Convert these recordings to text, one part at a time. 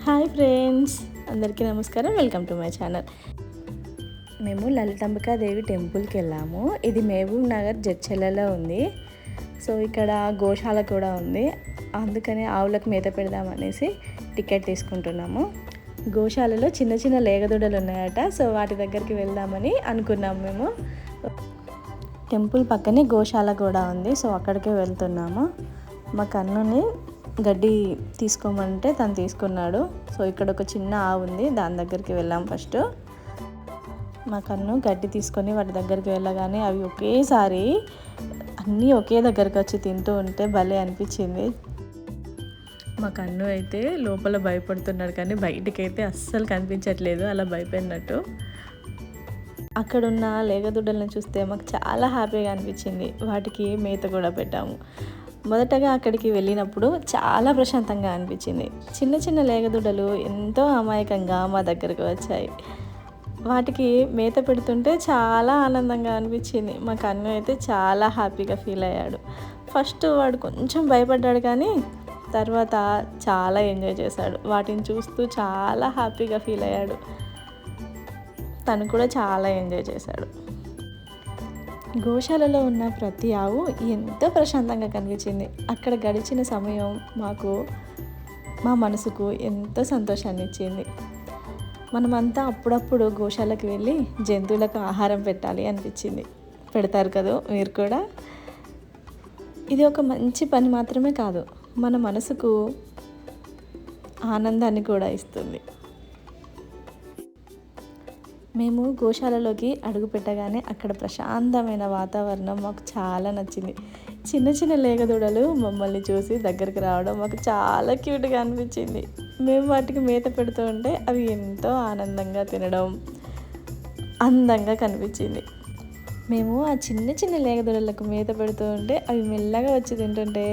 Hi friends, అందరికీ నమస్కారం. Welcome to my channel. మేము లలితాంబికాదేవి టెంపుల్కి వెళ్ళాము. ఇది మహబూబ్ నగర్ జడ్చెర్లలో ఉంది. సో ఇక్కడ గోశాల కూడా ఉంది. అందుకని ఆవులకు మేత పెడదామనేసి టికెట్ తీసుకుంటున్నాము. గోశాలలో చిన్న చిన్న లేగదూడలు ఉన్నాయట. సో వాటి దగ్గరికి వెళ్దామని అనుకున్నాము మేము. టెంపుల్ పక్కనే గోశాల కూడా ఉంది. సో అక్కడికే వెళ్తున్నాము. మా కన్నుని గడ్డి తీసుకోమంటే తను తీసుకున్నాడు. సో ఇక్కడ ఒక చిన్న ఆవు ఉంది, దాని దగ్గరికి వెళ్ళాం. ఫస్ట్ మా కన్ను గడ్డి తీసుకొని వాటి దగ్గరికి వెళ్ళగానే అవి ఒకేసారి అన్నీ ఒకే దగ్గరికి వచ్చి తింటూ ఉంటే భలే అనిపించింది. మా కన్ను అయితే లోపల భయపడుతున్నాడు, కానీ బయటికైతే అస్సలు కనిపించట్లేదు, అలా భయపడినట్టు. అక్కడున్న లేగదూడలను చూస్తే మాకు చాలా హ్యాపీగా అనిపించింది. వాటికి మేత కూడా పెట్టాము. మొదటగా అక్కడికి వెళ్ళినప్పుడు చాలా ప్రశాంతంగా అనిపించింది. చిన్న చిన్న లేగదూడలు ఎంతో అమాయకంగా మా దగ్గరకు వచ్చాయి. వాటికి మేత పెడుతుంటే చాలా ఆనందంగా అనిపించింది. మా కన్ను అయితే చాలా హ్యాపీగా ఫీల్ అయ్యాడు. ఫస్ట్ వాడు కొంచెం భయపడ్డాడు, కానీ తర్వాత చాలా ఎంజాయ్ చేశాడు. వాటిని చూస్తూ చాలా హ్యాపీగా ఫీల్ అయ్యాడు. తను కూడా చాలా ఎంజాయ్ చేశాడు. గోశాలలో ఉన్న ప్రతి ఆవు ఎంతో ప్రశాంతంగా కనిపించింది. అక్కడ గడిచిన సమయం మా మనసుకు ఎంతో సంతోషాన్ని ఇచ్చింది. మనమంతా అప్పుడప్పుడు గోశాలకు వెళ్ళి జంతువులకు ఆహారం పెట్టాలి అనిపించింది. పెడతారు కదా మీరు కూడా? ఇది ఒక మంచి పని మాత్రమే కాదు, మన మనసుకు ఆనందాన్ని కూడా ఇస్తుంది. మేము గోశాలలోకి అడుగు పెట్టగానే అక్కడ ప్రశాంతమైన వాతావరణం మాకు చాలా నచ్చింది. చిన్న చిన్న లేగదూడలు మమ్మల్ని చూసి దగ్గరికి రావడం మాకు చాలా క్యూట్గా అనిపించింది. మేము వాటికి మేత పెడుతూ ఉంటే అవి ఎంతో ఆనందంగా తినడం అందంగా కనిపించింది. మేము ఆ చిన్న చిన్న లేగదూడలకు మేత పెడుతూ ఉంటే అవి మెల్లగా వచ్చి తింటుంటే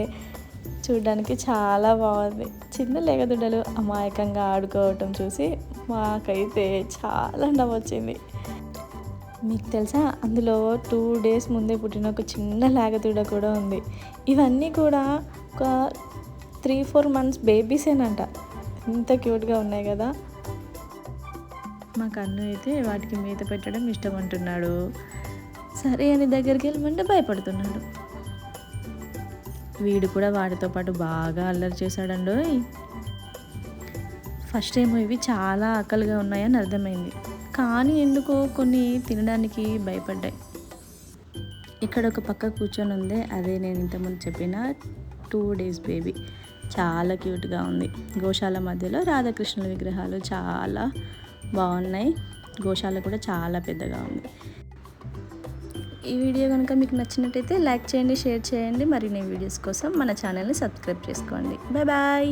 చూడడానికి చాలా బాగుంది. చిన్న లేగదూడలు అమాయకంగా ఆడుకోవటం చూసి మాకైతే చాలా నవ్వొచ్చింది. మీకు తెలుసా, అందులో 2 days ముందే పుట్టిన ఒక చిన్న లేగదూడ కూడా ఉంది. ఇవన్నీ కూడా ఒక 3-4 months బేబీసేనంట. ఎంత క్యూట్గా ఉన్నాయి కదా. మా కన్ను అయితే వాటికి మేత పెట్టడం ఇష్టం అంటున్నాడు. సరే అని దగ్గరికి వెళ్ళమంటే భయపడుతున్నాడు. వీడు కూడా వాడితో పాటు బాగా అల్లరి చేశాడండి. ఫస్ట్ ఏమో ఇవి చాలా ఆకలిగా ఉన్నాయని అర్థమైంది, కానీ ఎందుకో కొన్ని తినడానికి భయపడ్డాయి. ఇక్కడ ఒక పక్క కూర్చొని ఉంది, అదే నేను ఇంతకుముందు చెప్పిన 2 days బేబీ. చాలా క్యూట్గా ఉంది. గోశాల మధ్యలో రాధాకృష్ణుల విగ్రహాలు చాలా బాగున్నాయి. గోశాల కూడా చాలా పెద్దగా ఉంది. ఈ వీడియో కనుక మీకు నచ్చినట్టయితే లైక్ చేయండి, షేర్ చేయండి. మరిన్ని వీడియోస్ కోసం మన ఛానల్ని సబ్స్క్రైబ్ చేసుకోండి. Bye bye.